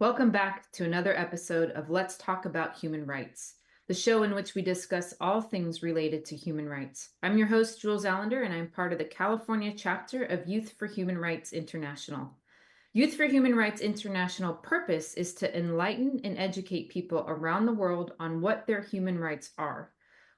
Welcome back to another episode of Let's Talk About Human Rights, the show in which we discuss all things related to human rights. I'm your host, Julz Allender, and I'm part of the California chapter of Youth for Human Rights International. Youth for Human Rights International purpose is to enlighten and educate people around the world on what their human rights are,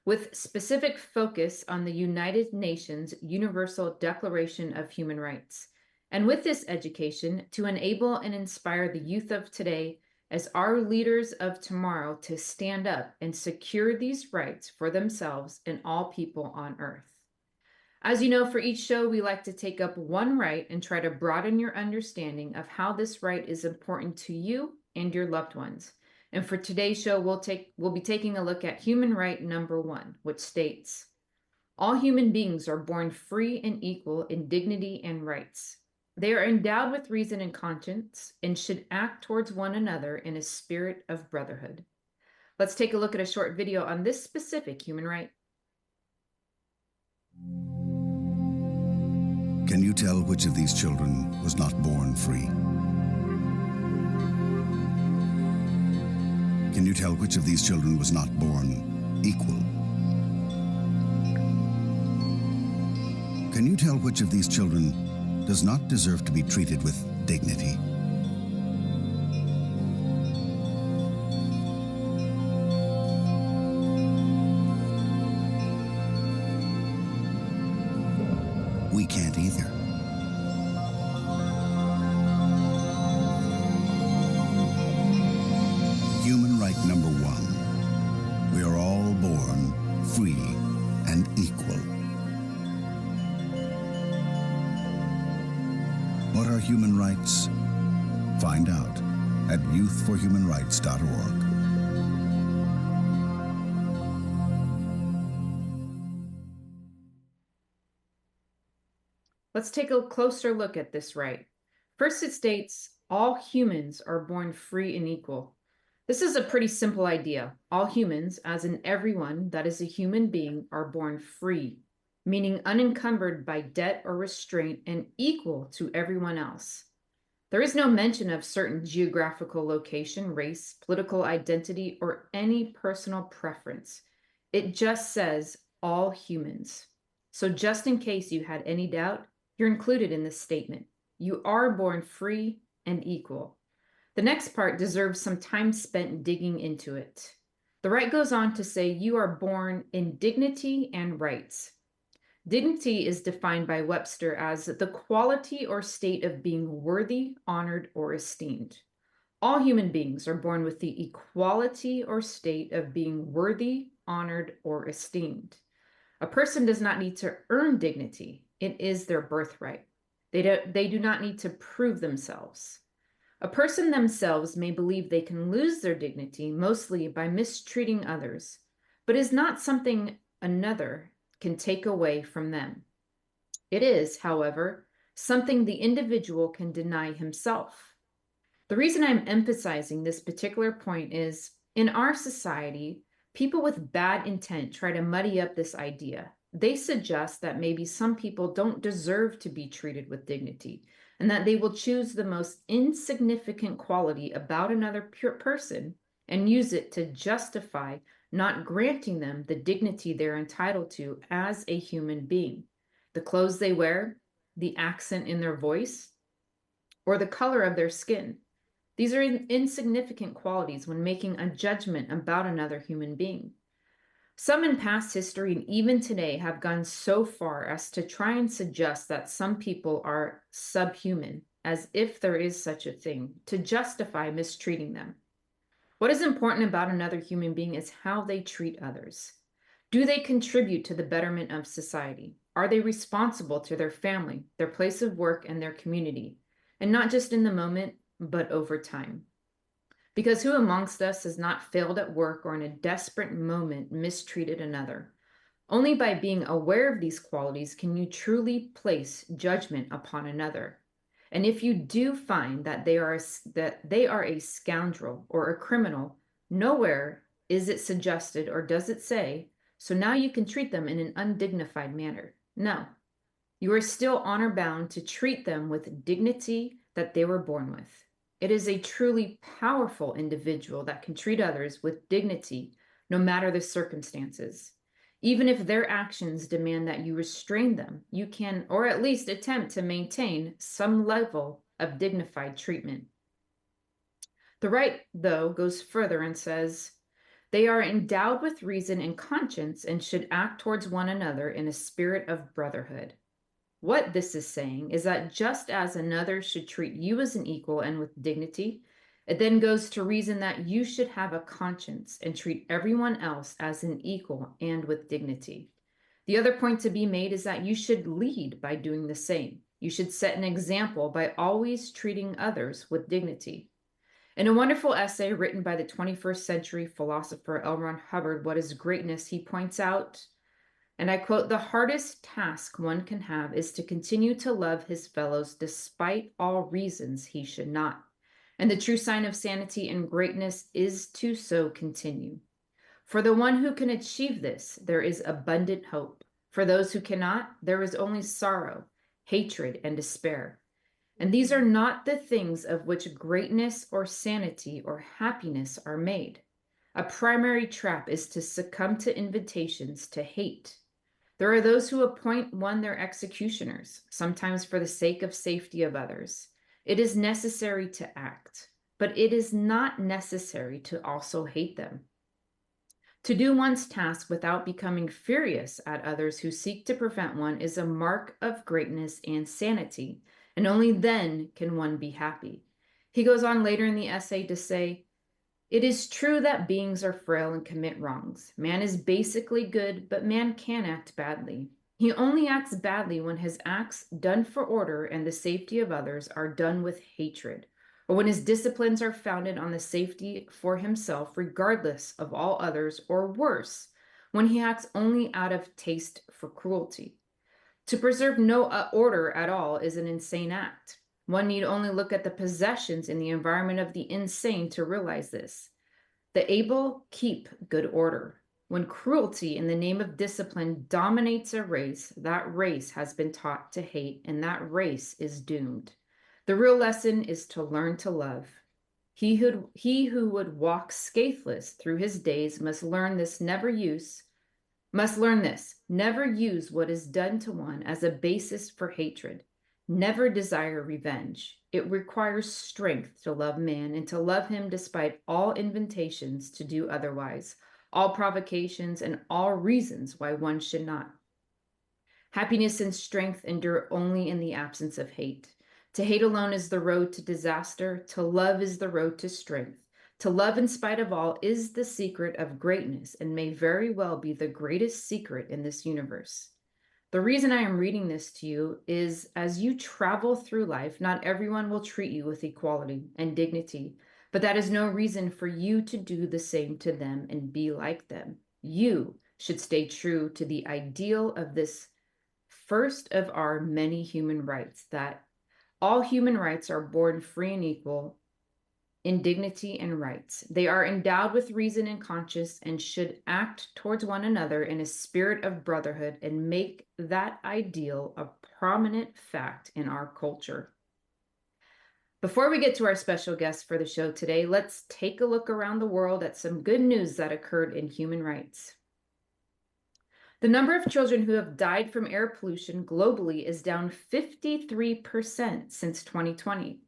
with specific focus on the United Nations Universal Declaration of Human Rights. And with this education, to enable and inspire the youth of today as our leaders of tomorrow to stand up and secure these rights for themselves and all people on earth. As you know, for each show, we like to take up one right and try to broaden your understanding of how this right is important to you and your loved ones. And for today's show, we'll be taking a look at human right number 1, which states, all human beings are born free and equal in dignity and rights. They are endowed with reason and conscience and should act towards one another in a spirit of brotherhood. Let's take a look at a short video on this specific human right. Can you tell which of these children was not born free? Can you tell which of these children was not born equal? Can you tell which of these children does not deserve to be treated with dignity? We can't either. Human right number 1. We are all born free and equal. What are human rights? Find out at youthforhumanrights.org. Let's take a closer look at this right. First, it states, all humans are born free and equal. This is a pretty simple idea. All humans, as in everyone that is a human being, are born free, meaning unencumbered by debt or restraint and equal to everyone else. There is no mention of certain geographical location, race, political identity, or any personal preference. It just says all humans. So just in case you had any doubt, you're included in this statement. You are born free and equal. The next part deserves some time spent digging into it. The right goes on to say you are born in dignity and rights. Dignity is defined by Webster as the quality or state of being worthy, honored, or esteemed. All human beings are born with the equality or state of being worthy, honored, or esteemed. A person does not need to earn dignity. It is their birthright. They do not need to prove themselves. A person themselves may believe they can lose their dignity mostly by mistreating others, but is not something another can take away from them. It is, however, something the individual can deny himself. The reason I'm emphasizing this particular point is, in our society, people with bad intent try to muddy up this idea. They suggest that maybe some people don't deserve to be treated with dignity, and that they will choose the most insignificant quality about another person and use it to justify not granting them the dignity they're entitled to as a human being. The clothes they wear, the accent in their voice, or the color of their skin. These are insignificant qualities when making a judgment about another human being. Some in past history and even today have gone so far as to try and suggest that some people are subhuman, as if there is such a thing, to justify mistreating them. What is important about another human being is how they treat others. Do they contribute to the betterment of society? Are they responsible to their family, their place of work, and their community? And not just in the moment, but over time. Because who amongst us has not failed at work or in a desperate moment mistreated another? Only by being aware of these qualities can you truly place judgment upon another. And if you do find that they are a scoundrel or a criminal, nowhere is it suggested or does it say, so now you can treat them in an undignified manner. No, you are still honor bound to treat them with dignity that they were born with. It is a truly powerful individual that can treat others with dignity, no matter the circumstances. Even if their actions demand that you restrain them, you can, or at least attempt to maintain some level of dignified treatment. The right, though, goes further and says, they are endowed with reason and conscience and should act towards one another in a spirit of brotherhood. What this is saying is that just as another should treat you as an equal and with dignity, it then goes to reason that you should have a conscience and treat everyone else as an equal and with dignity. The other point to be made is that you should lead by doing the same. You should set an example by always treating others with dignity. In a wonderful essay written by the 21st century philosopher L. Ron Hubbard, What is Greatness?, he points out, and I quote, the hardest task one can have is to continue to love his fellows despite all reasons he should not. And the true sign of sanity and greatness is to so continue. For the one who can achieve this, there is abundant hope. For those who cannot, there is only sorrow, hatred, and despair. And these are not the things of which greatness or sanity or happiness are made. A primary trap is to succumb to invitations to hate. There are those who appoint one their executioners, sometimes for the sake of safety of others. It is necessary to act, but it is not necessary to also hate them. To do one's task without becoming furious at others who seek to prevent one is a mark of greatness and sanity, and only then can one be happy. He goes on later in the essay to say, it is true that beings are frail and commit wrongs. Man is basically good, but man can act badly. He only acts badly when his acts done for order and the safety of others are done with hatred, or when his disciplines are founded on the safety for himself regardless of all others, or worse, when he acts only out of taste for cruelty. To preserve no order at all is an insane act. One need only look at the possessions in the environment of the insane to realize this. The able keep good order. When cruelty in the name of discipline dominates a race, that race has been taught to hate, and that race is doomed. The real lesson is to learn to love. He who would walk scatheless through his days must learn this, never use what is done to one as a basis for hatred. Never desire revenge. It requires strength to love man and to love him despite all invitations to do otherwise, all provocations, and all reasons why one should not. Happiness and strength endure only in the absence of hate. To hate alone is the road to disaster. To love is the road to strength. To love in spite of all is the secret of greatness and may very well be the greatest secret in this universe. The reason I am reading this to you is as you travel through life, not everyone will treat you with equality and dignity, but that is no reason for you to do the same to them and be like them. You should stay true to the ideal of this first of our many human rights, that all human rights are born free and equal in dignity and rights. They are endowed with reason and conscience and should act towards one another in a spirit of brotherhood and make that ideal a prominent fact in our culture. Before we get to our special guest for the show today, let's take a look around the world at some good news that occurred in human rights. The number of children who have died from air pollution globally is down 53% since 2020.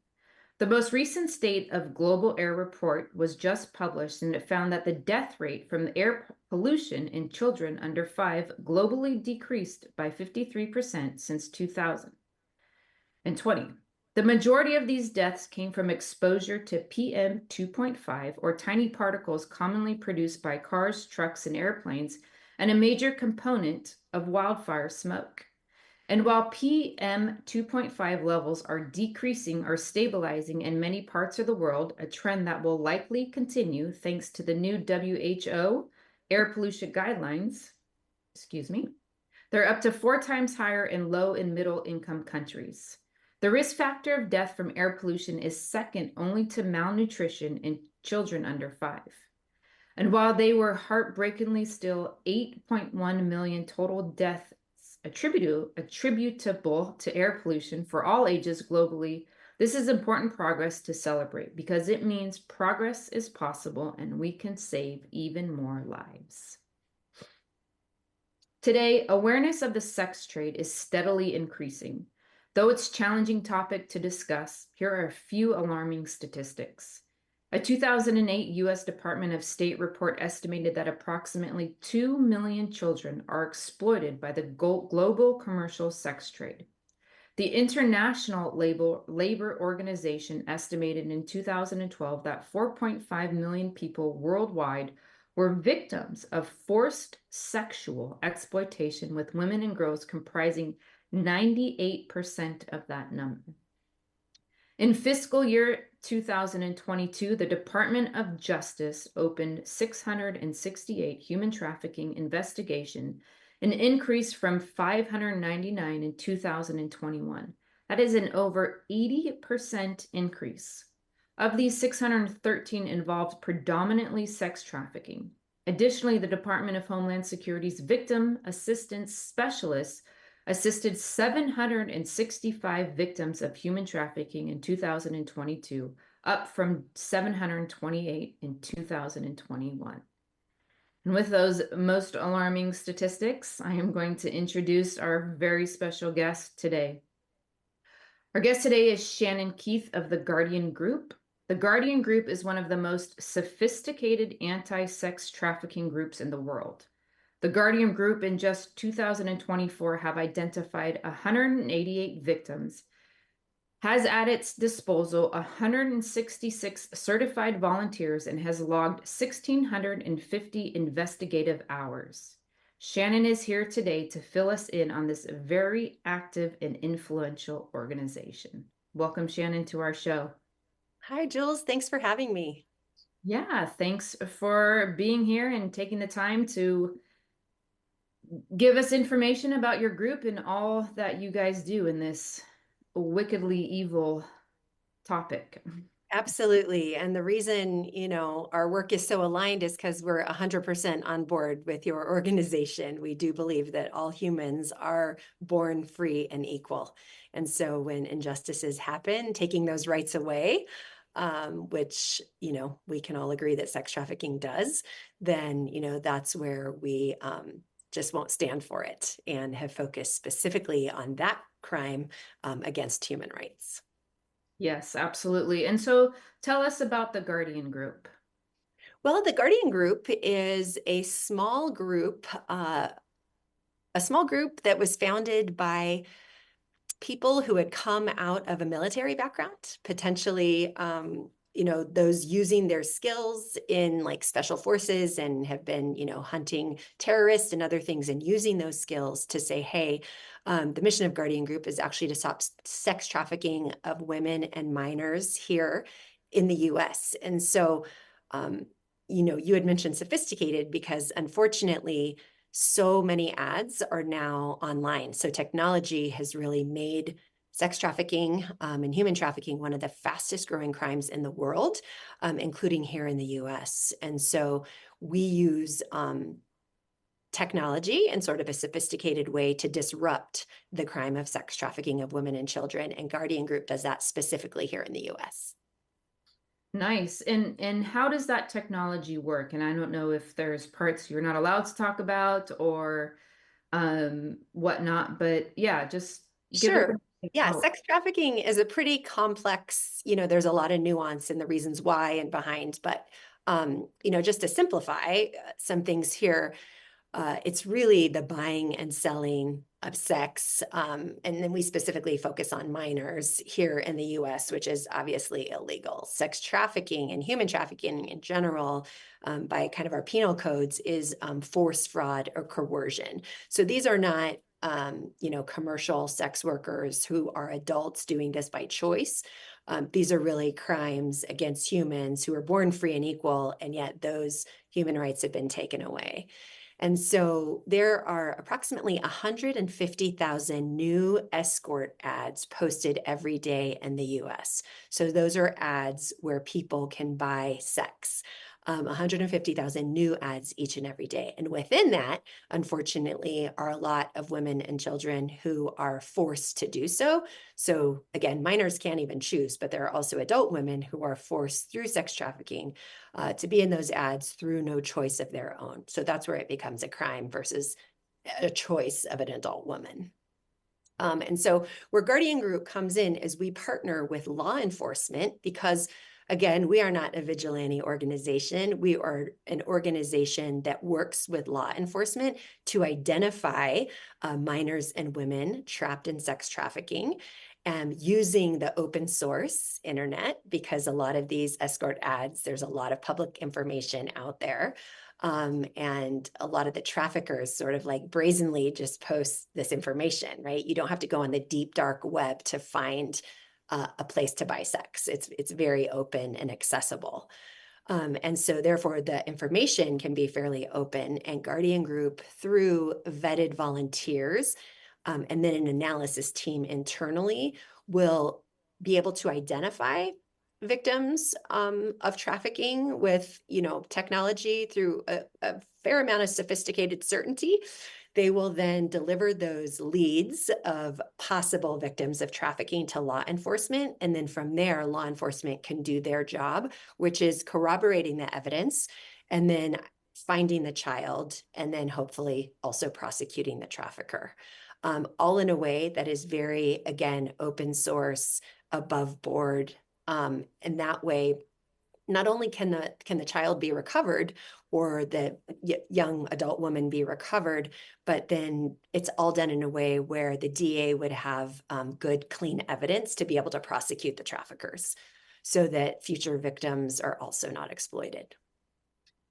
The most recent State of Global Air report was just published, and it found that the death rate from air pollution in children under 5 globally decreased by 53% since 2020. The majority of these deaths came from exposure to PM 2.5, or tiny particles commonly produced by cars, trucks, and airplanes, and a major component of wildfire smoke. And while PM 2.5 levels are decreasing or stabilizing in many parts of the world, a trend that will likely continue thanks to the new WHO air pollution guidelines, they're up to 4 times higher in low and middle income countries. The risk factor of death from air pollution is second only to malnutrition in children under 5. And while they were heartbreakingly still 8.1 million total deaths attributable to air pollution for all ages globally, This is important progress to celebrate because it means progress is possible and we can save even more lives. Today, awareness of the sex trade is steadily increasing. Though it's a challenging topic to discuss, here are a few alarming statistics. A 2008 U.S. Department of State report estimated that approximately 2 million children are exploited by the global commercial sex trade. The International Labor Organization estimated in 2012 that 4.5 million people worldwide were victims of forced sexual exploitation, with women and girls comprising 98% of that number. In fiscal year 2022, the Department of Justice opened 668 human trafficking investigations, an increase from 599 in 2021. That is an over 80% increase. Of these, 613 involved predominantly sex trafficking. Additionally, the Department of Homeland Security's Victim Assistance Specialists assisted 765 victims of human trafficking in 2022, up from 728 in 2021. And with those most alarming statistics, I am going to introduce our very special guest today. Our guest today is Shannon Keith of the Guardian Group. The Guardian Group is one of the most sophisticated anti-sex trafficking groups in the world. The Guardian Group in just 2024 have identified 188 victims, has at its disposal 166 certified volunteers, and has logged 1,650 investigative hours. Shannon is here today to fill us in on this very active and influential organization. Welcome, Shannon, to our show. Hi, Julz. Thanks for having me. Yeah, thanks for being here and taking the time to give us information about your group and all that you guys do in this wickedly evil topic. Absolutely. And the reason, our work is so aligned is because we're 100% on board with your organization. We do believe that all humans are born free and equal. And so when injustices happen, taking those rights away, which, we can all agree that sex trafficking does, then, that's where we just won't stand for it and have focused specifically on that crime against human rights. Yes, absolutely. And so tell us about the Guardian Group. Well, the Guardian Group is a small group that was founded by people who had come out of a military background, potentially, those using their skills in like special forces and have been, hunting terrorists and other things, and using those skills to say, hey, the mission of Guardian Group is actually to stop sex trafficking of women and minors here in the US. And so, you had mentioned sophisticated because unfortunately, so many ads are now online. So technology has really made sex trafficking and human trafficking one of the fastest growing crimes in the world, including here in the US. And so we use technology in sort of a sophisticated way to disrupt the crime of sex trafficking of women and children. And Guardian Group does that specifically here in the US. Nice. And how does that technology work? And I don't know if there's parts you're not allowed to talk about or whatnot, but yeah, just give us. Sure. Yeah, sex trafficking is a pretty complex, there's a lot of nuance in the reasons why and behind, but just to simplify some things here, it's really the buying and selling of sex. And then we specifically focus on minors here in the US, which is obviously illegal. Sex trafficking and human trafficking in general, by kind of our penal codes, is force, fraud, or coercion. So these are not commercial sex workers who are adults doing this by choice. These are really crimes against humans who are born free and equal, and yet those human rights have been taken away. And so there are approximately 150,000 new escort ads posted every day in the US. So those are ads where people can buy sex. 150,000 new ads each and every day. And within that, unfortunately, are a lot of women and children who are forced to do so. So again, minors can't even choose, but there are also adult women who are forced through sex trafficking to be in those ads through no choice of their own. So that's where it becomes a crime versus a choice of an adult woman. And so where Guardian Group comes in is we partner with law enforcement because, again, we are not a vigilante organization. We are an organization that works with law enforcement to identify minors and women trapped in sex trafficking, using the open source internet, because a lot of these escort ads, there's a lot of public information out there. And a lot of the traffickers sort of like brazenly just post this information, right? You don't have to go on the deep, dark web to find a place to buy sex. It's very open and accessible. And so therefore the information can be fairly open, and Guardian Group, through vetted volunteers, and then an analysis team internally, will be able to identify victims of trafficking with, technology through a fair amount of sophisticated certainty. They will then deliver those leads of possible victims of trafficking to law enforcement. And then from there, law enforcement can do their job, which is corroborating the evidence and then finding the child, and then hopefully also prosecuting the trafficker. All in a way that is very, again, open source, above board. And that way, not only can the child be recovered or the young adult woman be recovered, but then it's all done in a way where the DA would have good, clean evidence to be able to prosecute the traffickers so that future victims are also not exploited.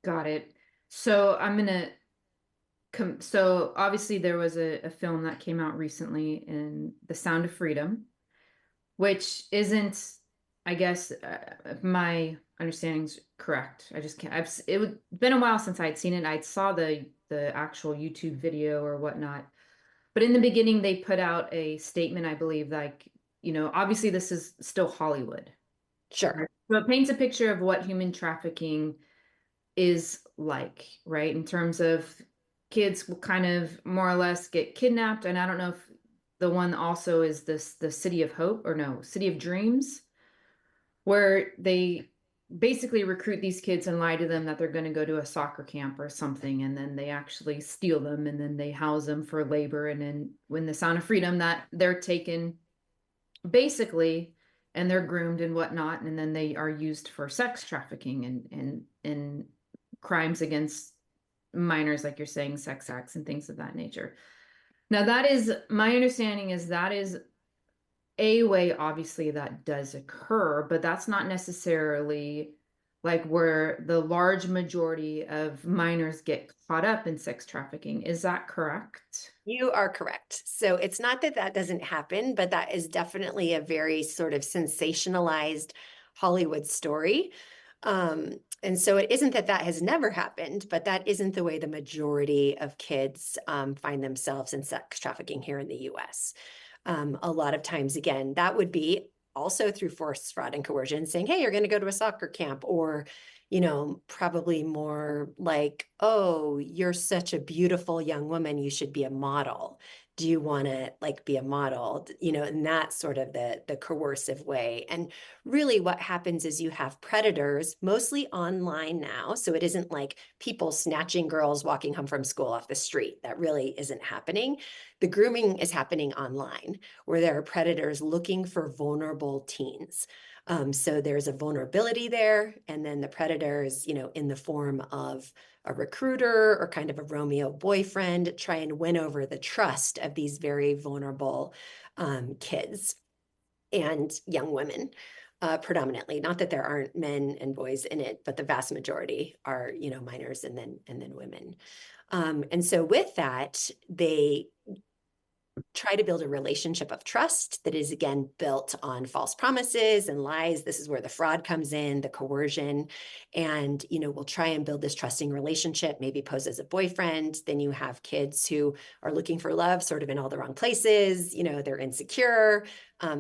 Got it. So I'm gonna so obviously there was a film that came out recently in The Sound of Freedom, which isn't, I guess, if my understanding's correct. I just can't. It's been a while since I'd seen it. I saw the actual YouTube video or whatnot, but in the beginning they put out a statement, I believe, like, obviously this is still Hollywood. Sure. Right? So it paints a picture of what human trafficking is like, right? In terms of kids will kind of more or less get kidnapped. And I don't know if the one also is the City of Hope, or no, City of Dreams, where they basically recruit these kids and lie to them that they're going to go to a soccer camp or something, and then they actually steal them, and then they house them for labor. And then when The Sound of Freedom, that they're taken basically and they're groomed and whatnot, and then they are used for sex trafficking and crimes against minors, like you're saying, sex acts and things of that nature. Now, that is my understanding, is that is a way, obviously, that does occur, but that's not necessarily like where the large majority of minors get caught up in sex trafficking. Is that correct? You are correct. So it's not that that doesn't happen, but that is definitely a very sort of sensationalized Hollywood story. And so it isn't that that has never happened, but that isn't the way the majority of kids find themselves in sex trafficking here in the US. A lot of times, again, that would be also through force, fraud, and coercion, saying, hey, you're going to go to a soccer camp, or, probably more like, oh, you're such a beautiful young woman, you should be a model. Do you want to like be a model? In that sort of the coercive way. And really what happens is you have predators, mostly online now. So it isn't like people snatching girls walking home from school off the street. That really isn't happening. The grooming is happening online, where there are predators looking for vulnerable teens. So there's a vulnerability there. And then the predators, in the form of a recruiter or kind of a Romeo boyfriend, try and win over the trust of these very vulnerable kids and young women, predominantly. Not that there aren't men and boys in it, but the vast majority are, minors and then women. And so with that, they try to build a relationship of trust that is, again, built on false promises and lies. This is where the fraud comes in, the coercion. And, we'll try and build this trusting relationship, maybe pose as a boyfriend. Then you have kids who are looking for love sort of in all the wrong places. They're insecure.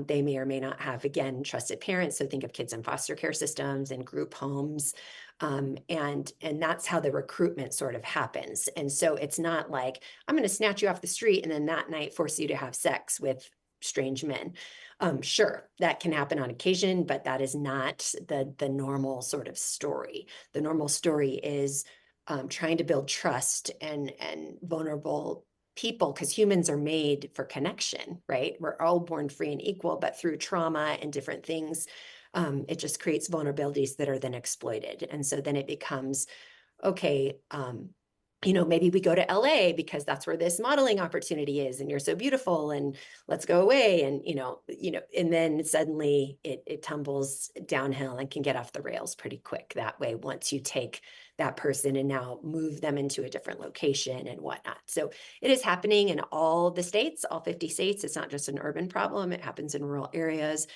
They may or may not have, again, trusted parents. So think of kids in foster care systems and group homes. And that's how the recruitment sort of happens. And so it's not like, I'm going to snatch you off the street and then that night force you to have sex with strange men. Sure, that can happen on occasion, but that is not the normal sort of story. The normal story is trying to build trust and vulnerable people, because humans are made for connection, right? We're all born free and equal, but through trauma and different things, it just creates vulnerabilities that are then exploited. And so then it becomes, okay, maybe we go to LA because that's where this modeling opportunity is, and you're so beautiful, and let's go away. And, and then suddenly it tumbles downhill and can get off the rails pretty quick that way once you take that person and now move them into a different location and whatnot. So it is happening in all the states, all 50 states. It's not just an urban problem. It happens in rural areas.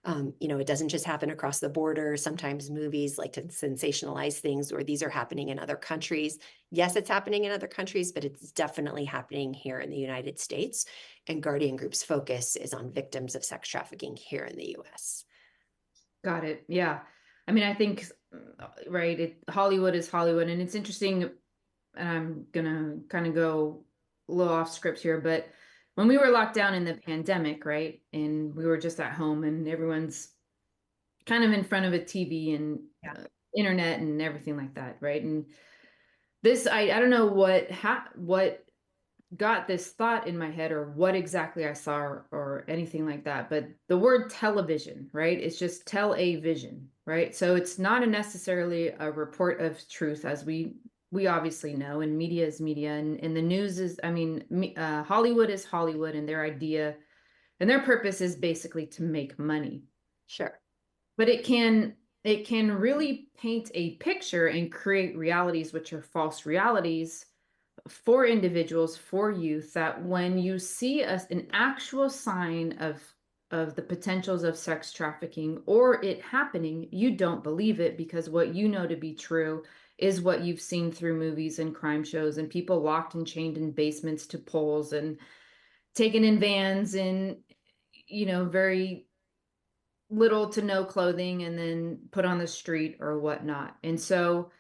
It doesn't just happen across the border. Sometimes movies like to sensationalize things, or these are happening in other countries. Yes, it's happening in other countries, but it's definitely happening here in the United States. And Guardian Group's focus is on victims of sex trafficking here in the US. Got it. Yeah. I mean, I think, right, Hollywood is Hollywood, and it's interesting, and I'm gonna kind of go a little off script here, but when we were locked down in the pandemic, right, and we were just at home and everyone's kind of in front of a TV and internet and everything like that, right? And this, I don't know what got this thought in my head or what exactly I saw or anything like that, but the word television, right? It's just tell a vision, right? So it's not necessarily a report of truth, as we obviously know, and media is media, and the news is, I mean, Hollywood is Hollywood, and their idea and their purpose is basically to make money. Sure. But it can really paint a picture and create realities which are false realities for individuals, for youth, that when you see an actual sign of the potentials of sex trafficking or it happening, you don't believe it, because what you know to be true is what you've seen through movies and crime shows, and people locked and chained in basements to poles and taken in vans and very little to no clothing and then put on the street or whatnot. And so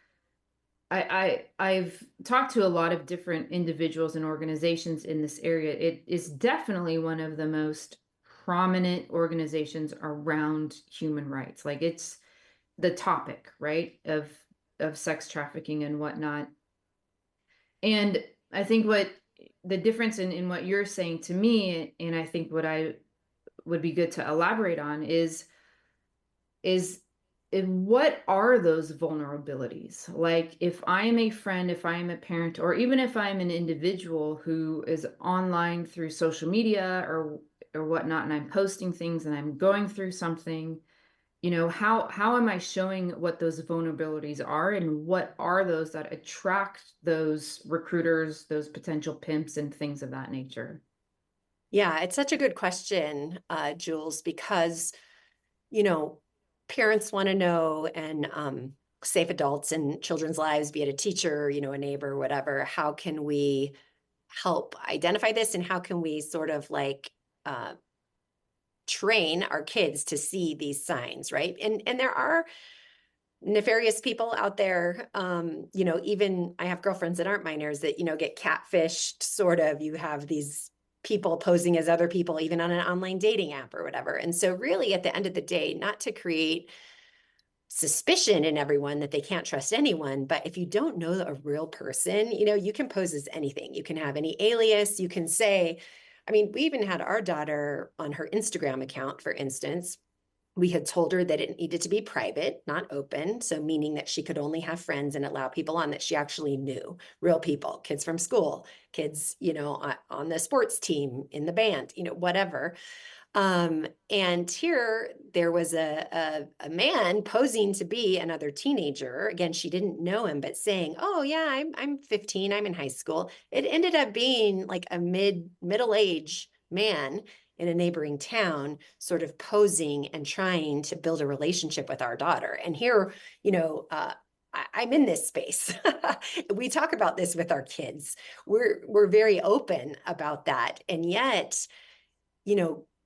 I've talked to a lot of different individuals and organizations in this area. It is definitely one of the most prominent organizations around human rights. Like, it's the topic, right, of sex trafficking and whatnot. And I think what the difference in what you're saying to me, and I think what I would be good to elaborate on is what are those vulnerabilities? Like, if I am a friend, if I am a parent, or even if I'm an individual who is online through social media or whatnot, and I'm posting things and I'm going through something, how am I showing what those vulnerabilities are, and what are those that attract those recruiters, those potential pimps, and things of that nature? Yeah, it's such a good question, Julz, because, parents want to know, and safe adults in children's lives, be it a teacher, a neighbor, whatever, how can we help identify this, and how can we sort of like train our kids to see these signs, right? And there are nefarious people out there. Even I have girlfriends that aren't minors that, get catfished, sort of. You have these people posing as other people, even on an online dating app or whatever. And so really, at the end of the day, not to create suspicion in everyone that they can't trust anyone, but if you don't know a real person, you can pose as anything. You can have any alias. You can say, I mean, we even had our daughter on her Instagram account, for instance. We had told her that it needed to be private, not open. So meaning that she could only have friends and allow people on that she actually knew, real people, kids from school, kids, on the sports team, in the band, whatever. And here there was a man posing to be another teenager. Again, she didn't know him, but saying, "Oh yeah, I'm 15, I'm in high school." It ended up being like a middle age man in a neighboring town, sort of posing and trying to build a relationship with our daughter. And here, I'm in this space. We talk about this with our kids. We're very open about that, and yet,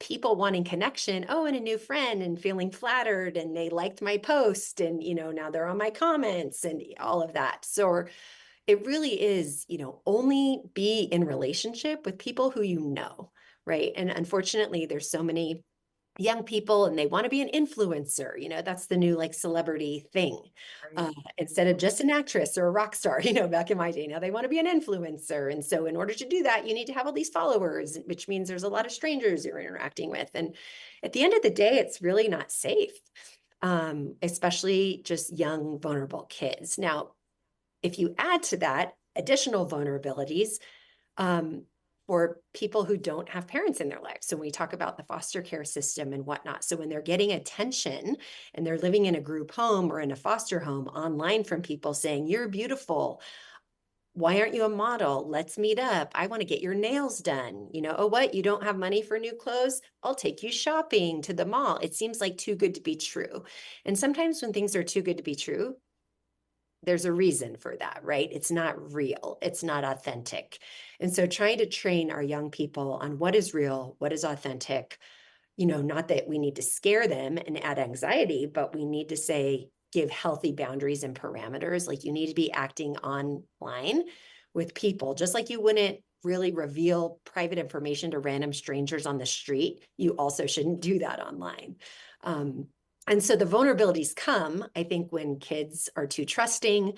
people wanting connection, oh, and a new friend, and feeling flattered, and they liked my post, and now they're on my comments and all of that. So it really is, only be in relationship with people who right? And unfortunately, there's so many young people and they want to be an influencer. That's the new like celebrity thing. Right. Instead of just an actress or a rock star, back in my day, now they want to be an influencer. And so in order to do that, you need to have all these followers, which means there's a lot of strangers you're interacting with. And at the end of the day, it's really not safe, especially just young, vulnerable kids. Now, if you add to that additional vulnerabilities, for people who don't have parents in their lives. So when we talk about the foster care system and whatnot, so when they're getting attention and they're living in a group home or in a foster home online from people saying, you're beautiful. Why aren't you a model? Let's meet up. I want to get your nails done. Oh, what? You don't have money for new clothes? I'll take you shopping to the mall. It seems like too good to be true. And sometimes when things are too good to be true, there's a reason for that, right? It's not real. It's not authentic. And so trying to train our young people on what is real, what is authentic, not that we need to scare them and add anxiety, but we need to say, give healthy boundaries and parameters. Like you need to be acting online with people, just like you wouldn't really reveal private information to random strangers on the street. You also shouldn't do that online. And so the vulnerabilities come, I think, when kids are too trusting,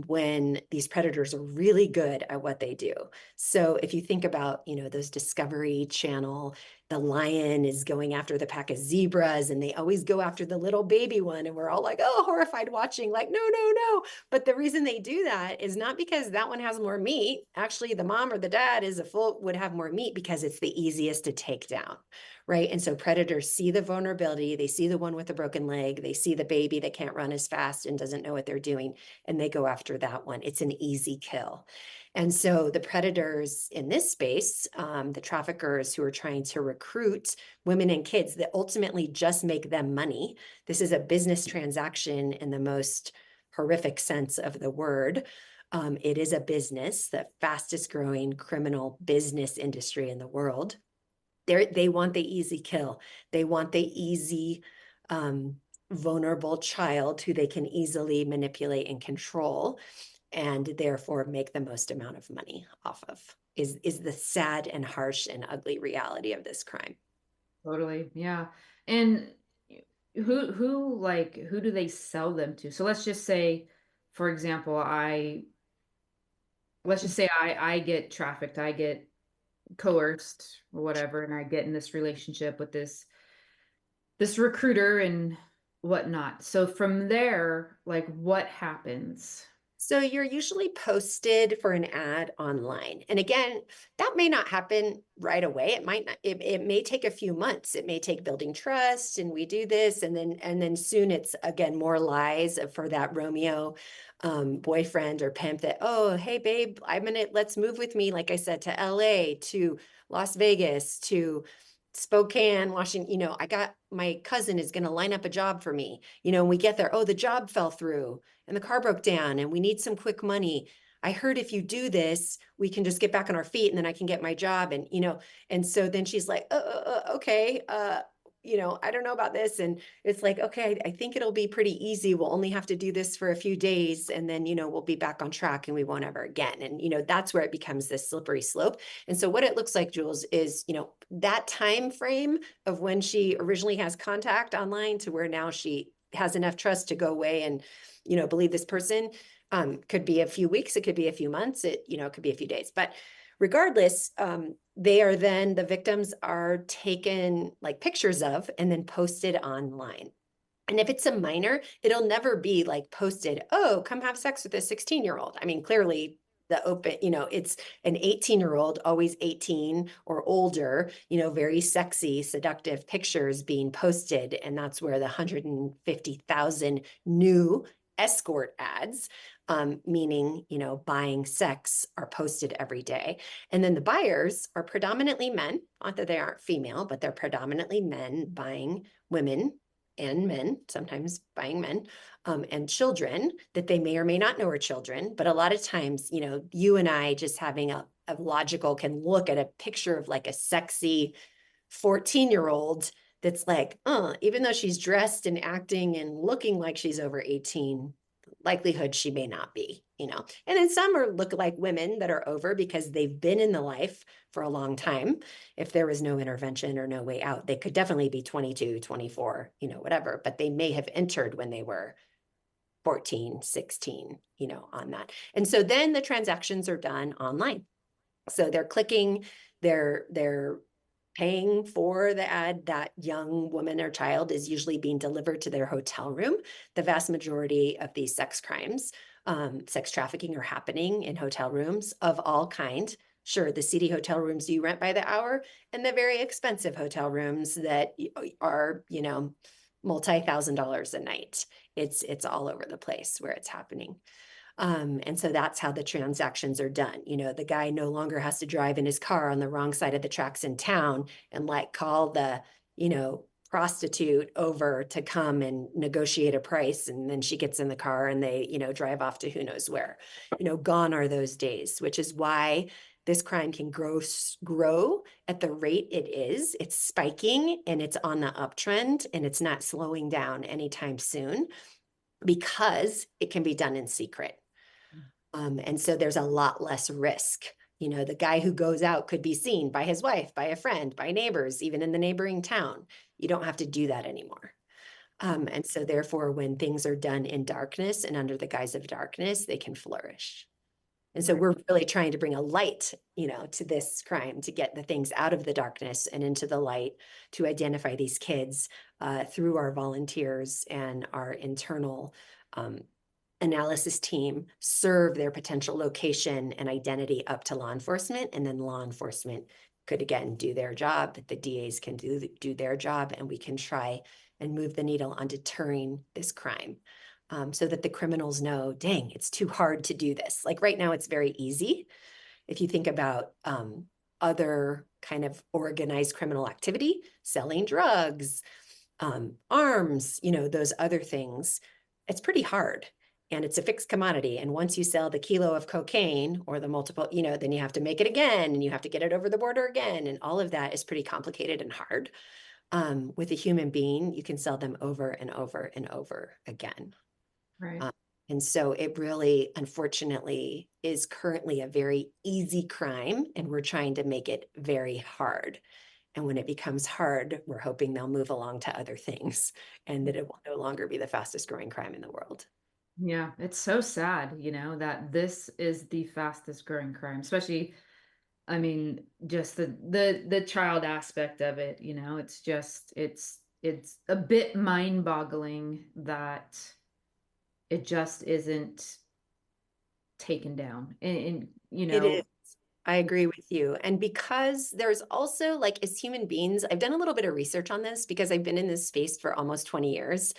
when these predators are really good at what they do. So if you think about, those Discovery Channel, the lion is going after the pack of zebras and they always go after the little baby one. And we're all like, oh, horrified watching, like, no, no, no. But the reason they do that is not because that one has more meat. Actually, the mom or the dad would have more meat because it's the easiest to take down. Right. And so predators see the vulnerability. They see the one with the broken leg. They see the baby that can't run as fast and doesn't know what they're doing. And they go after that one. It's an easy kill. And so the predators in this space, the traffickers who are trying to recruit women and kids that ultimately just make them money. This is a business transaction in the most horrific sense of the word. It is a business, the fastest growing criminal business industry in the world. They want the easy kill. They want the easy, vulnerable child who they can easily manipulate and control, and therefore make the most amount of money off of, is the sad and harsh and ugly reality of this crime. Totally. Yeah. And who do they sell them to? So let's just say, for example, let's just say I get trafficked, I get coerced or whatever, and I get in this relationship with this recruiter and whatnot. So from there, like what happens? So you're usually posted for an ad online. And again, that may not happen right away. It might not, it may take a few months. It may take building trust, and we do this. And then soon it's again more lies for that Romeo boyfriend or pimp that, oh, hey babe, let's move with me, like I said, to LA, to Las Vegas, to Spokane, Washington. I got, my cousin is going to line up a job for me, and we get there. Oh, the job fell through and the car broke down and we need some quick money. I heard if you do this, we can just get back on our feet and then I can get my job. And, and so then she's like, okay. I don't know about this. And it's like, okay, I think it'll be pretty easy. We'll only have to do this for a few days and then, we'll be back on track and we won't ever again. And, that's where it becomes this slippery slope. And so what it looks like, Julz, is, that time frame of when she originally has contact online to where now she has enough trust to go away and, believe this person, could be a few weeks. It could be a few months. It could be a few days, but regardless, the victims are taken like pictures of and then posted online. And if it's a minor, it'll never be like posted, oh, come have sex with a 16-year-old. I mean, clearly it's an 18-year-old, always 18 or older, very sexy, seductive pictures being posted. And that's where the 150,000 new escort ads, meaning, buying sex, are posted every day. And then the buyers are predominantly men, not that they aren't female, but they're predominantly men buying women and men, sometimes buying men, and children that they may or may not know are children. But a lot of times, you and I just having a logical can look at a picture of like a sexy 14-year-old that's like, even though she's dressed and acting and looking like she's over 18, likelihood she may not be, you know. And then some are look like women that are over because they've been in the life for a long time. If there was no intervention or no way out, they could definitely be 22, 24, you know, whatever, but they may have entered when they were 14, 16, you know, on that. And so then the transactions are done online. So they're clicking, they're paying for the ad. That young woman or child is usually being delivered to their hotel room. The vast majority of these sex crimes, sex trafficking, are happening in hotel rooms of all kind. Sure, the seedy hotel rooms you rent by the hour, and the very expensive hotel rooms that are, you know, multi-$1,000s a night. It's all over the place where it's happening. And so that's how the transactions are done. You know, the guy no longer has to drive in his car on the wrong side of the tracks in town and like call the, you know, prostitute over to come and negotiate a price. And then she gets in the car and they, you know, drive off to who knows where. You know, gone are those days, which is why this crime can grow at the rate it is. It's spiking and it's on the uptrend and it's not slowing down anytime soon because it can be done in secret. And so there's a lot less risk. You know, the guy who goes out could be seen by his wife, by a friend, by neighbors, even in the neighboring town. You don't have to do that anymore. And so therefore, when things are done in darkness and under the guise of darkness, they can flourish. And so Right. we're really trying to bring a light, you know, to this crime, to get the things out of the darkness and into the light, to identify these kids through our volunteers and our internal analysis team, serve their potential location and identity up to law enforcement. And then law enforcement could again do their job, the DAs can do their job, and we can try and move the needle on deterring this crime. So that the criminals know, dang, it's too hard to do this. Like right now, it's very easy. If you think about other kind of organized criminal activity, selling drugs, arms, you know, those other things, it's pretty hard. And it's a fixed commodity. And once you sell the kilo of cocaine or the multiple, you know, then you have to make it again and you have to get it over the border again. And all of that is pretty complicated and hard. With a human being, you can sell them over and over and over again. Right. And so it really, unfortunately, is currently a very easy crime, and we're trying to make it very hard. And when it becomes hard, we're hoping they'll move along to other things and that it will no longer be the fastest growing crime in the world. Yeah, it's so sad, you know, that this is the fastest growing crime, especially, I mean, just the child aspect of it, you know, it's just it's a bit mind-boggling that it just isn't taken down. And you It is. know, I agree with you. And because there's also, like, as human beings, I've done a little bit of research on this because I've been in this space for almost 20 years.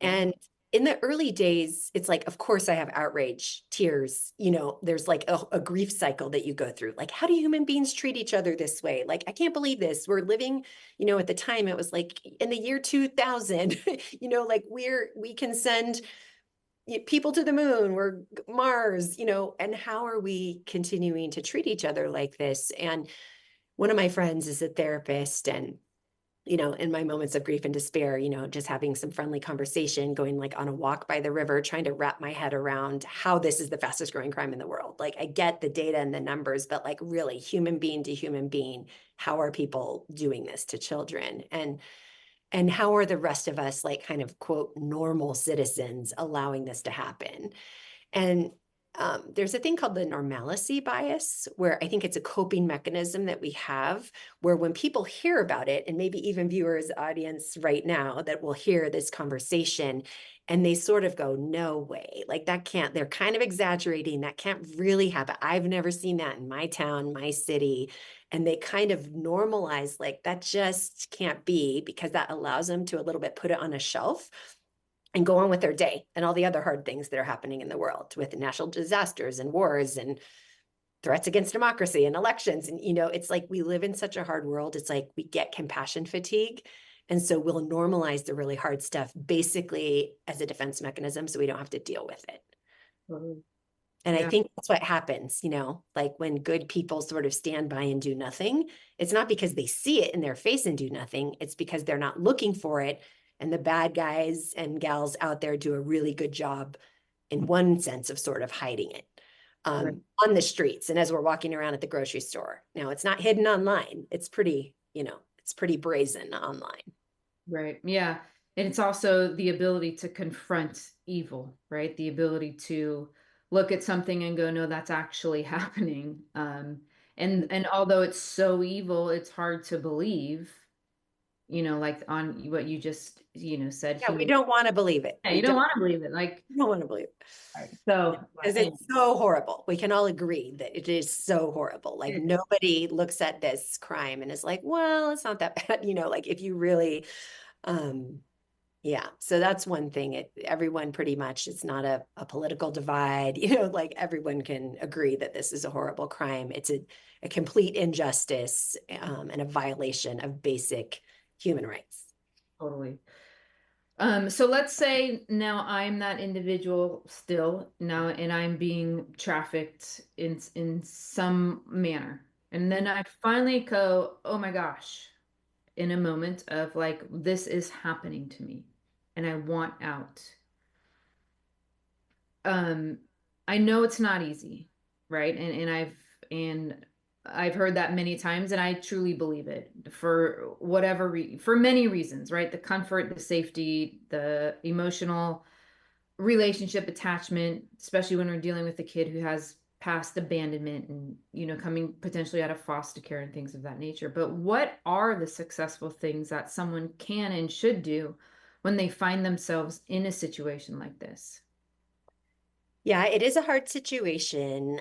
And in the early days, it's like, of course, I have outrage, tears, you know, there's like a grief cycle that you go through. Like, how do human beings treat each other this way? Like, I can't believe this. We're living, you know, at the time it was like in the year 2000, you know, like we can send people to the moon, we're Mars, you know, and how are we continuing to treat each other like this? And one of my friends is a therapist, and you know, in my moments of grief and despair, you know, just having some friendly conversation, going like on a walk by the river, trying to wrap my head around how this is the fastest growing crime in the world. Like, I get the data and the numbers, but like, really, human being to human being, how are people doing this to children? And how are the rest of us, like, kind of quote normal citizens, allowing this to happen? And there's a thing called the normalcy bias, where I think it's a coping mechanism that we have, where when people hear about it, and maybe even viewers, audience right now that will hear this conversation, and they sort of go, no way, like that can't, they're kind of exaggerating, that can't really happen. I've never seen that in my town, my city. And they kind of normalize, like, that just can't be, because that allows them to a little bit put it on a shelf and go on with their day and all the other hard things that are happening in the world with natural disasters and wars and threats against democracy and elections. And, you know, it's like we live in such a hard world. It's like we get compassion fatigue. And so we'll normalize the really hard stuff basically as a defense mechanism so we don't have to deal with it. Mhm. And I Yeah. think that's what happens, like when good people sort of stand by and do nothing, it's not because they see it in their face and do nothing. It's because they're not looking for it. And the bad guys and gals out there do a really good job in one sense of sort of hiding it Right. on the streets and as we're walking around at the grocery store. Now it's not hidden online. It's pretty, it's pretty brazen online. Right. Yeah. And it's also the ability to confront evil, right? The ability to look at something and go, no, that's actually happening. And although it's so evil, it's hard to believe, like on what you just, said, Yeah, we human. don't want to believe it. Yeah, We you don't don't, want to believe it. Like, don't want to believe it. right. So, Because anyway, it's so horrible. We can all agree that it is so horrible. Like it- nobody looks at this crime and is like, well, it's not that bad. Like if you really, um, yeah. So that's one thing. Everyone pretty much, it's not a political divide, like everyone can agree that this is a horrible crime. It's a complete injustice, and a violation of basic human rights. totally. So let's say now I'm that individual still now, and I'm being trafficked in some manner. And then I finally go, oh my gosh, in a moment of like, this is happening to me, and I want out. Um, I know it's not easy, right? And I've heard that many times, and I truly believe it for whatever for many reasons, right? The comfort, the safety, the emotional relationship attachment, especially when we're dealing with a kid who has past abandonment and, coming potentially out of foster care and things of that nature. But what are the successful things that someone can and should do when they find themselves in a situation like this? Yeah, it is a hard situation.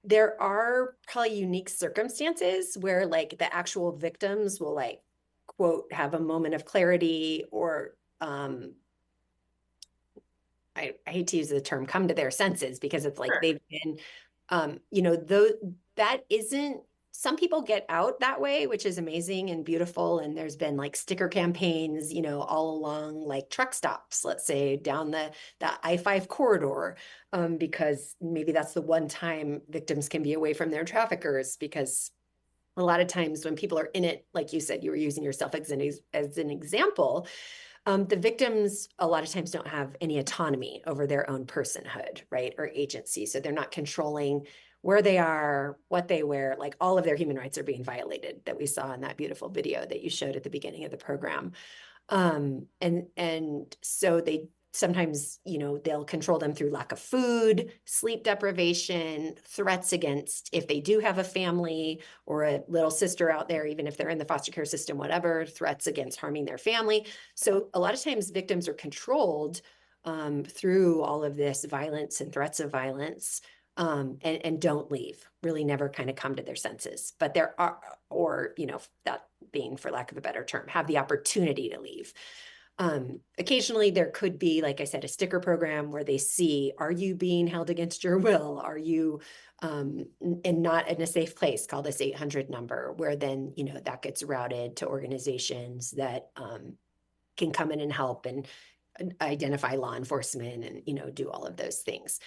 There are probably unique circumstances where like the actual victims will like quote have a moment of clarity or I hate to use the term come to their senses because it's like Sure. they've been though that isn't some people get out that way, which is amazing and beautiful. And there's been like sticker campaigns, all along like truck stops, let's say down the I-5 corridor, because maybe that's the one time victims can be away from their traffickers because a lot of times when people are in it, like you said, you were using yourself as an example, the victims a lot of times don't have any autonomy over their own personhood, right? Or agency. So they're not controlling where they are, what they wear, like all of their human rights are being violated that we saw in that beautiful video that you showed at the beginning of the program. And so they sometimes, they'll control them through lack of food, sleep deprivation, threats against if they do have a family or a little sister out there, even if they're in the foster care system, whatever, threats against harming their family. So a lot of times victims are controlled through all of this violence and threats of violence. And don't leave, really never kind of come to their senses. But there are, or, that being, for lack of a better term, have the opportunity to leave. Occasionally there could be, like I said, a sticker program where they see, are you being held against your will? Are you and not in a safe place? Call this 800 number, where then, that gets routed to organizations that can come in and help and identify law enforcement and, do all of those things.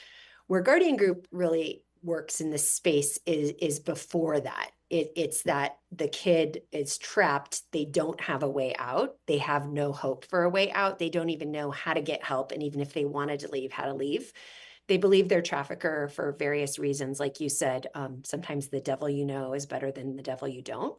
Where Guardian Group really works in this space is before that. It's that the kid is trapped. They don't have a way out. They have no hope for a way out. They don't even know how to get help. And even if they wanted to leave, how to leave. They believe their trafficker for various reasons. Like you said, sometimes the devil you know is better than the devil you don't.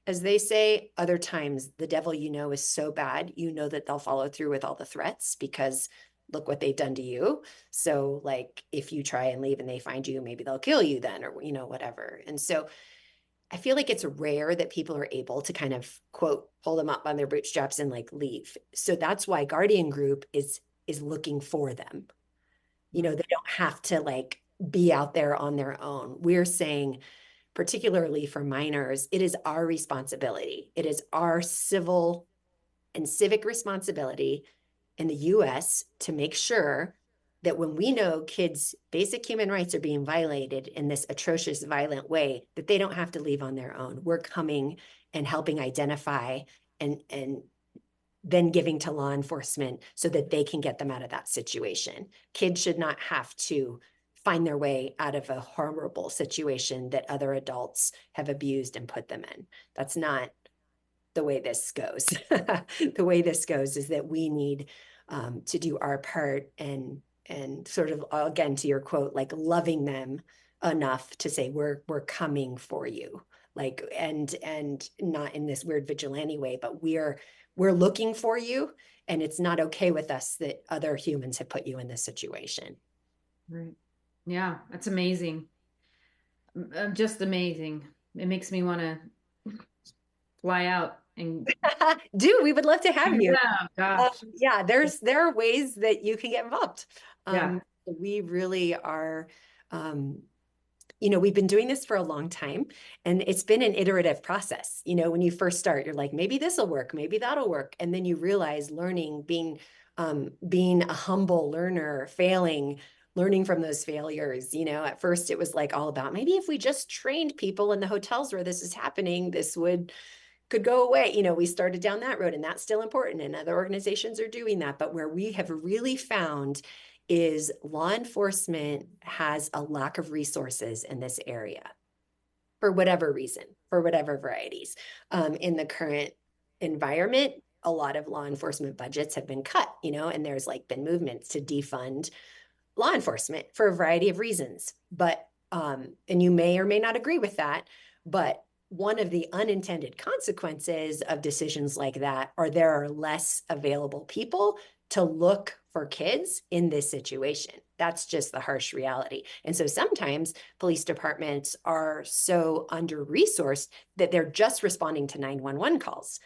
As they say, other times the devil you know is so bad, that they'll follow through with all the threats because look what they've done to you. So like if you try and leave and they find you, maybe they'll kill you then, or whatever. And so I feel like it's rare that people are able to kind of quote pull them up on their bootstraps and like leave. So that's why Guardian Group is looking for them. They don't have to like be out there on their own. We're saying, particularly for minors, it is our responsibility. It is our civil and civic responsibility in the US to make sure that when we know kids' basic human rights are being violated in this atrocious, violent way, that they don't have to leave on their own. We're coming and helping identify and then giving to law enforcement so that they can get them out of that situation. Kids should not have to find their way out of a horrible situation that other adults have abused and put them in. That's not the way this goes. The way this goes is that we need to do our part and sort of, again, to your quote, like loving them enough to say we're coming for you, like, and not in this weird vigilante way, but we're looking for you, and it's not okay with us that other humans have put you in this situation. Right. Yeah, that's amazing. Just amazing. It makes me want to fly out and We would love to have you. yeah, gosh. Yeah, there are ways that you can get involved. Yeah. We really are, we've been doing this for a long time, and it's been an iterative process. When you first start, you're like, maybe this will work, maybe that'll work. And then you realize learning, being a humble learner, failing, learning from those failures. At first it was like all about maybe if we just trained people in the hotels where this is happening, this could go away. We started down that road, and that's still important, and other organizations are doing that. But where we have really found is law enforcement has a lack of resources in this area for whatever reason, for whatever varieties. In the current environment, a lot of law enforcement budgets have been cut, and there's like been movements to defund law enforcement for a variety of reasons. But, and you may or may not agree with that, but one of the unintended consequences of decisions like that are there are less available people to look for kids in this situation. That's just the harsh reality. And so sometimes police departments are so under-resourced that they're just responding to 911 calls.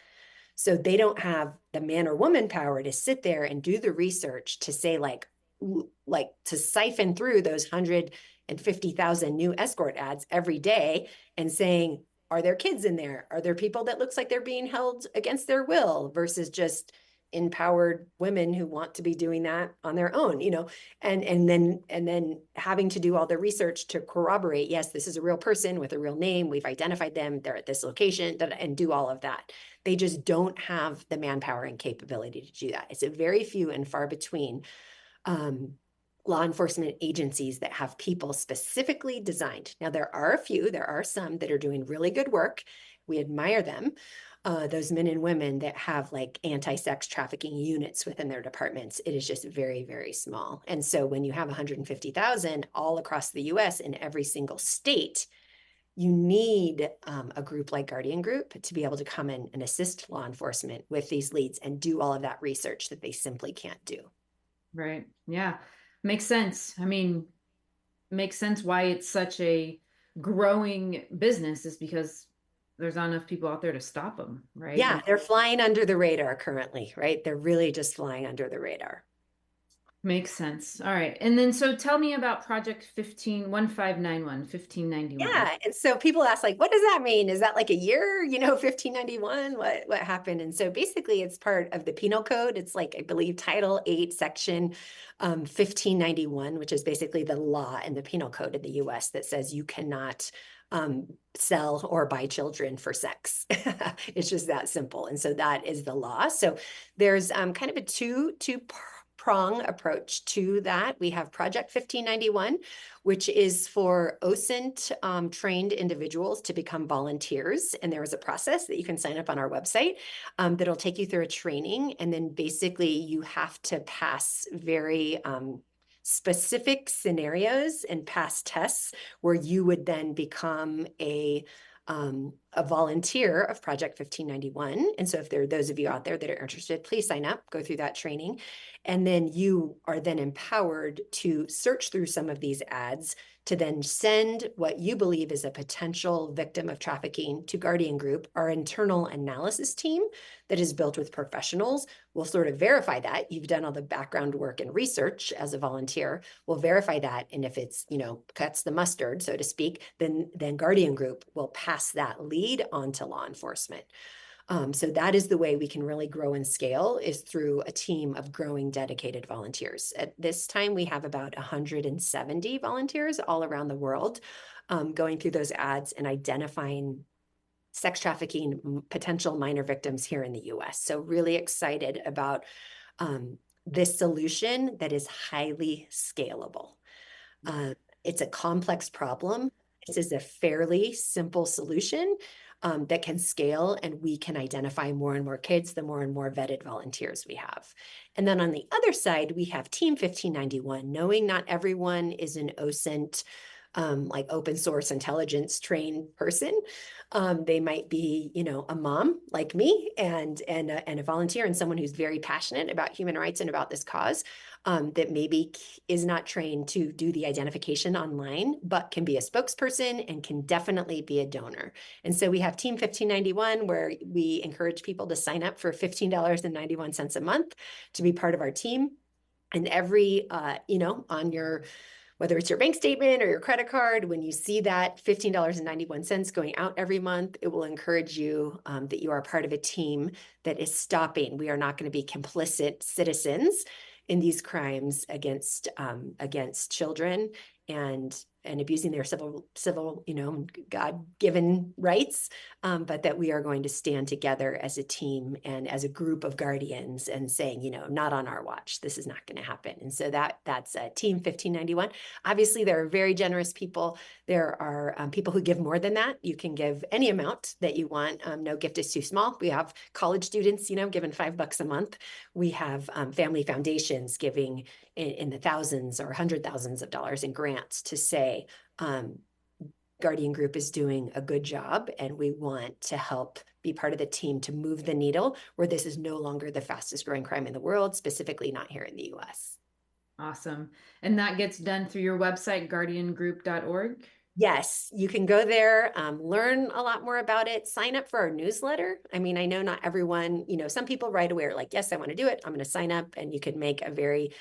So they don't have the man or woman power to sit there and do the research to say like to siphon through those 150,000 new escort ads every day and saying, are there kids in there? Are there people that looks like they're being held against their will versus just empowered women who want to be doing that on their own, and then having to do all the research to corroborate, yes, this is a real person with a real name. We've identified them. They're at this location, and do all of that. They just don't have the manpower and capability to do that. It's a very few and far between law enforcement agencies that have people specifically designed. Now, there are some that are doing really good work. We admire them. Those men and women that have like anti-sex trafficking units within their departments, it is just very, very small. And so when you have 150,000 all across the US in every single state, you need a group like Guardian Group to be able to come in and assist law enforcement with these leads and do all of that research that they simply can't do. Right. Yeah. Makes sense. I mean, makes sense why it's such a growing business is because there's not enough people out there to stop them, right? Yeah, they're flying under the radar currently, right? They're really just flying under the radar. Makes sense. All right. And then so tell me about Project 1591. Yeah. And so people ask, like, what does that mean? Is that like a year, 1591? What happened? And so basically it's part of the Penal Code. It's like, I believe, Title 8, Section 1591, which is basically the law in the Penal Code in the US that says you cannot sell or buy children for sex. It's just that simple. And so that is the law. So there's kind of a two-prong approach to that. We have Project 1591, which is for OSINT trained individuals to become volunteers. And there is a process that you can sign up on our website that'll take you through a training. And then basically you have to pass very specific scenarios and pass tests where you would then become a volunteer of Project 1591. And so if there are those of you out there that are interested, please sign up, go through that training. And then you are then empowered to search through some of these ads to then send what you believe is a potential victim of trafficking to Guardian Group. Our internal analysis team that is built with professionals will sort of verify that you've done all the background work and research as a volunteer. We'll verify that. And if it's, cuts the mustard, so to speak, then Guardian Group will pass that lead on to law enforcement. So that is the way we can really grow and scale, is through a team of growing dedicated volunteers. At this time, we have about 170 volunteers all around the world going through those ads and identifying sex trafficking potential minor victims here in the US. So really excited about this solution that is highly scalable. It's a complex problem. This is a fairly simple solution that can scale, and we can identify more and more kids the more and more vetted volunteers we have. And then on the other side, we have Team 1591, knowing not everyone is an OSINT like open source intelligence trained person. They might be, you know, a mom like me and a volunteer and someone who's very passionate about human rights and about this cause that maybe is not trained to do the identification online, but can be a spokesperson and can definitely be a donor. And so we have Team 1591, where we encourage people to sign up for $15.91 a month to be part of our team. And every, you know, on your whether it's your bank statement or your credit card, when you see that $15.91 going out every month, it will encourage you that you are part of a team that is stopping. We are not going to be complicit citizens in these crimes against children and abusing their civil, you know, God-given rights, but that we are going to stand together as a team and as a group of guardians and saying, you know, not on our watch. This is not going to happen. And so that's Team 1591. Obviously, there are very generous people. There are people who give more than that. You can give any amount that you want. No gift is too small. We have college students, you know, giving $5 a month. We have family foundations giving in the thousands or hundred thousands of dollars in grants to say, Guardian Group is doing a good job and we want to help be part of the team to move the needle where this is no longer the fastest growing crime in the world, specifically not here in the US. Awesome. And that gets done through your website, guardiangroup.org. Yes, you can go there, learn a lot more about it, sign up for our newsletter. I mean, I know not everyone, you know, some people right away are like, yes, I want to do it. I'm going to sign up, and you can make a very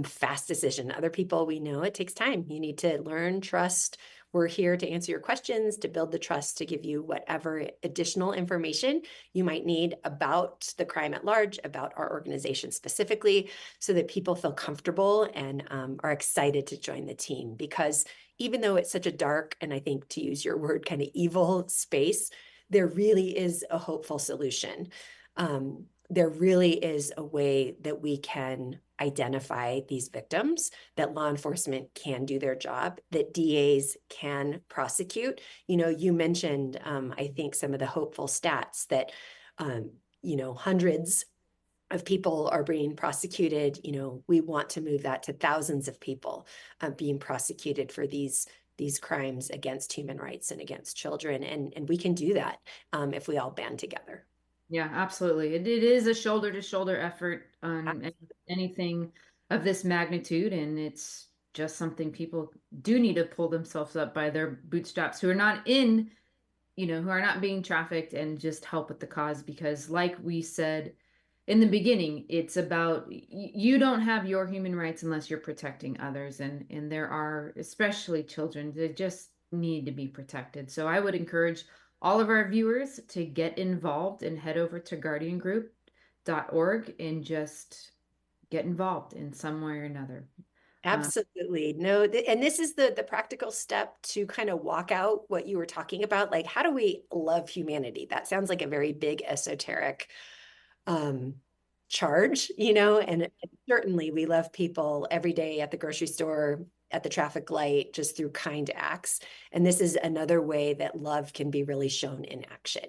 fast decision. Other people, we know it takes time. You need to learn, trust. We're here to answer your questions, to build the trust, to give you whatever additional information you might need about the crime at large, about our organization specifically, so that people feel comfortable and are excited to join the team. Because even though it's such a dark, and I think to use your word, kind of evil space, there really is a hopeful solution. There really is a way that we can identify these victims, that law enforcement can do their job, that DAs can prosecute. You know, you mentioned, I think, some of the hopeful stats that, you know, hundreds of people are being prosecuted. You know, we want to move that to thousands of people being prosecuted for these crimes against human rights and against children. And we can do that if we all band together. Yeah, absolutely. It is a shoulder to shoulder effort on anything of this magnitude. And it's just something people do need to pull themselves up by their bootstraps who are not in, you know, who are not being trafficked, and just help with the cause. Because like we said in the beginning, it's about you don't have your human rights unless you're protecting others. And there are, especially children, that just need to be protected. So I would encourage all of our viewers to get involved and head over to guardiangroup.org and just get involved in some way or another. Absolutely. No, and this is the practical step to kind of walk out what you were talking about. Like, how do we love humanity? That sounds like a very big esoteric charge, you know, and certainly we love people every day at the grocery store, at the traffic light, just through kind acts. And this is another way that love can be really shown in action.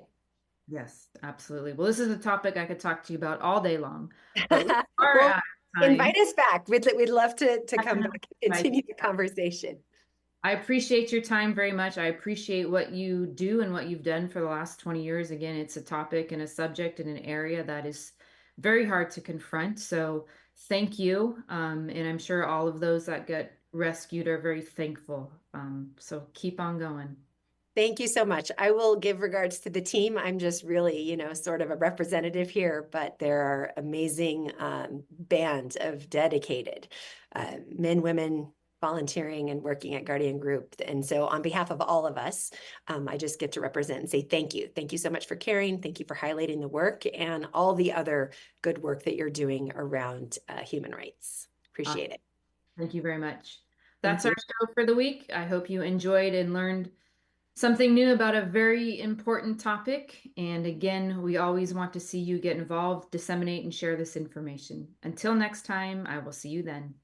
Yes, absolutely. Well, this is a topic I could talk to you about all day long, but we are Well, out of time. invite us back. We'd love to come Definitely. back and continue the conversation. I appreciate your time very much. I appreciate what you do and what you've done for the last 20 years. Again, it's a topic and a subject in an area that is very hard to confront. So thank you. And I'm sure all of those that get rescued are very thankful. So keep on going. Thank you so much. I will give regards to the team. I'm just really, you know, sort of a representative here, but there are amazing band of dedicated men, women, volunteering and working at Guardian Group. And so on behalf of all of us, I just get to represent and say thank you. Thank you so much for caring. Thank you for highlighting the work and all the other good work that you're doing around human rights. Appreciate it. Thank you very much. Thank That's our you. show for the week. I hope you enjoyed and learned something new about a very important topic. And again, we always want to see you get involved, disseminate, and share this information. Until next time, I will see you then.